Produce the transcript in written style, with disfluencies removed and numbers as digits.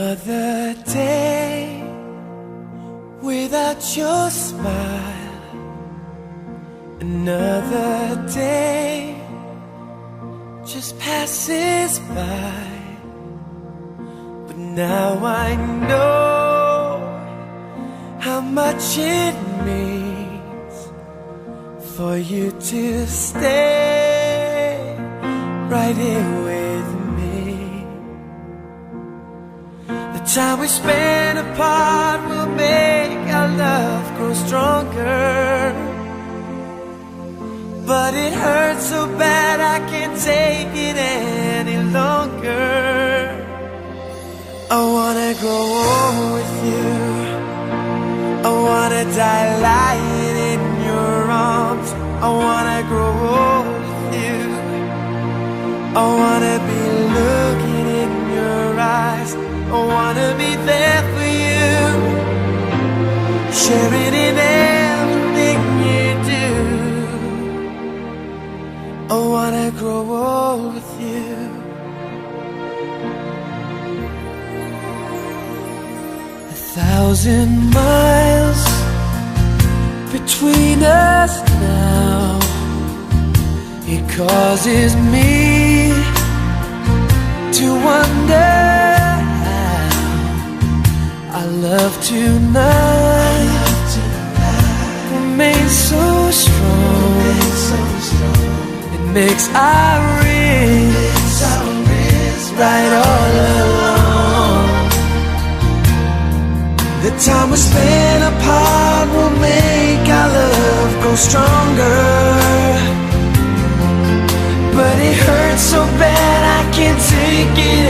Another day without your smile. Another day just passes by. But now I know how much it means for you to stay right here with me. The time we spend apart will make our love grow stronger. But it hurts so bad I can't take it any longer. I wanna grow old with you. I wanna die lying in your arms. I wanna grow old with you. I wanna be looking in your eyes. I wanna be there for you, sharing in everything you do. I wanna grow old with you. A 1,000 miles between us now. It causes me to wonder how our love tonight remains so strong. It makes our wrists right all along. The time we spend apart will make our love grow stronger. But it hurts so bad I can't take it